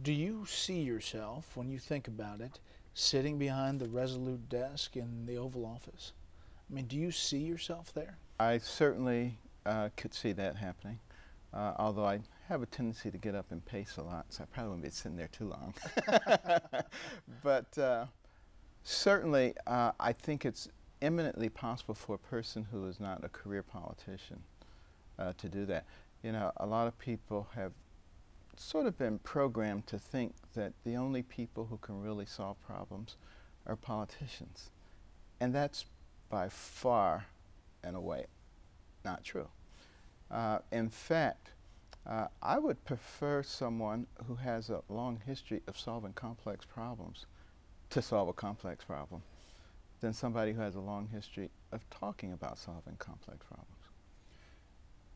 Do you see yourself, when you think about it, sitting behind the resolute desk in the Oval Office? I mean, do you see yourself there? I certainly could see that happening, although I have a tendency to get up and pace a lot, so I probably wouldn't be sitting there too long. But certainly, I think it's eminently possible for a person who is not a career politician to do that. You know, a lot of people have sort of been programmed to think that the only people who can really solve problems are politicians. And that's by far and away not true. In fact, I would prefer someone who has a long history of solving complex problems to solve a complex problem than somebody who has a long history of talking about solving complex problems.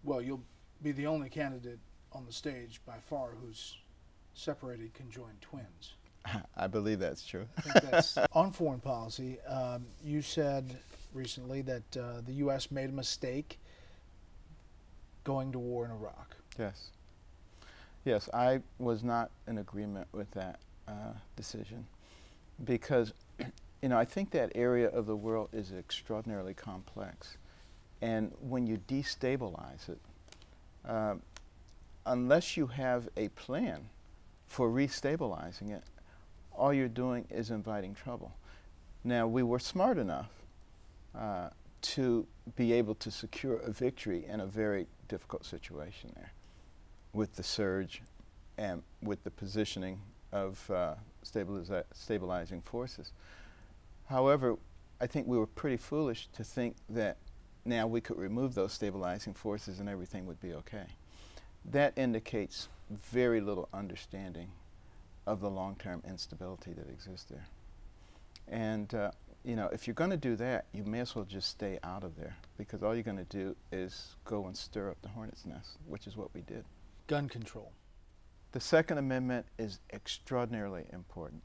Well, you'll be the only candidate on the stage by far who's separated conjoined twins. I believe that's true. I think that's on foreign policy. You said recently that the U.S. made a mistake going to war in Iraq. Yes. Yes, I was not in agreement with that decision because, you know, I think that area of the world is extraordinarily complex. And when you destabilize it, unless you have a plan for restabilizing it, all you're doing is inviting trouble. Now, we were smart enough to be able to secure a victory in a very difficult situation there with the surge and with the positioning of stabilizing forces. However, I think we were pretty foolish to think that now we could remove those stabilizing forces and everything would be okay. That indicates very little understanding of the long-term instability that exists there. And you know, if you're going to do that, you may as well just stay out of there because all you're going to do is go and stir up the hornet's nest, which is what we did. Gun control. The Second Amendment is extraordinarily important,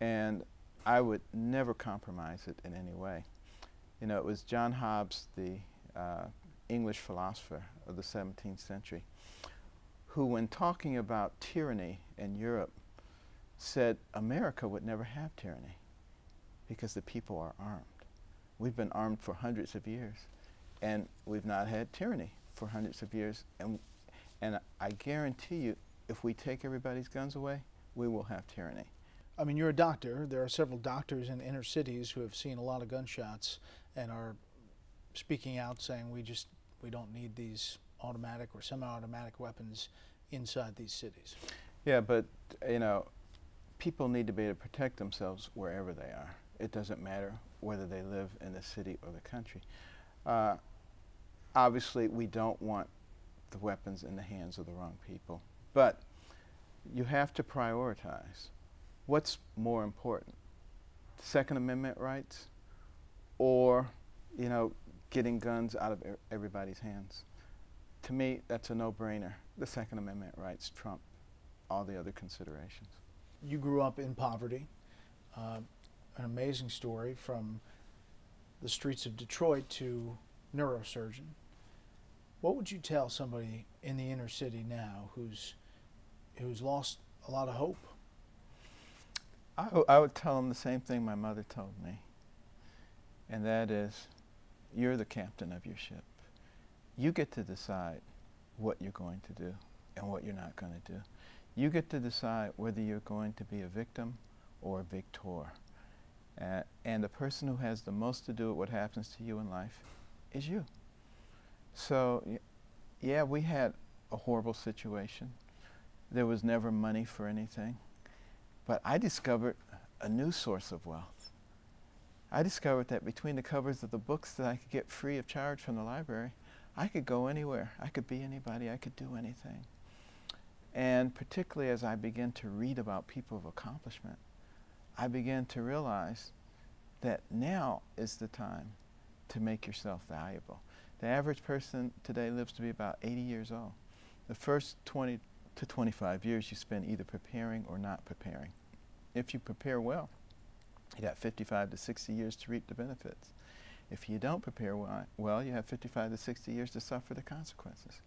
and I would never compromise it in any way. You know, it was John Hobbes, the English philosopher of the 17th century, who, when talking about tyranny in Europe, said America would never have tyranny because the people are armed. We've been armed for hundreds of years, and we've not had tyranny for hundreds of years. And I guarantee you, if we take everybody's guns away, we will have tyranny. I mean, you're a doctor. There are several doctors in inner cities who have seen a lot of gunshots and are speaking out saying we don't need these automatic or semi-automatic weapons inside these cities. Yeah, but you know, people need to be able to protect themselves wherever they are. It doesn't matter whether they live in the city or the country. Obviously, we don't want the weapons in the hands of the wrong people, but you have to prioritize. What's more important, Second Amendment rights or, you know, getting guns out of everybody's hands? To me, that's a no-brainer. The Second Amendment rights trump all the other considerations. You grew up in poverty. An amazing story from the streets of Detroit to neurosurgeon. What would you tell somebody in the inner city now who's lost a lot of hope? I would tell them the same thing my mother told me, and that is, you're the captain of your ship. You get to decide what you're going to do and what you're not going to do. You get to decide whether you're going to be a victim or a victor. And the person who has the most to do with what happens to you in life is you. So, yeah, we had a horrible situation. There was never money for anything. But I discovered a new source of wealth. I discovered that between the covers of the books that I could get free of charge from the library, I could go anywhere. I could be anybody. I could do anything. And particularly as I began to read about people of accomplishment, I began to realize that now is the time to make yourself valuable. The average person today lives to be about 80 years old. The first 20 to 25 years you spend either preparing or not preparing. If you prepare well, you got 55 to 60 years to reap the benefits. If you don't prepare well, you have 55 to 60 years to suffer the consequences.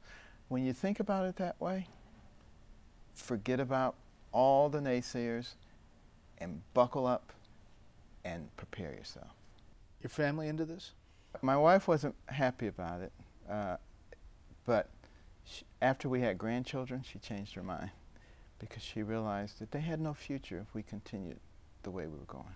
When you think about it that way, forget about all the naysayers and buckle up and prepare yourself. Your family into this? My wife wasn't happy about it, but after we had grandchildren, she changed her mind because she realized that they had no future if we continued the way we were going.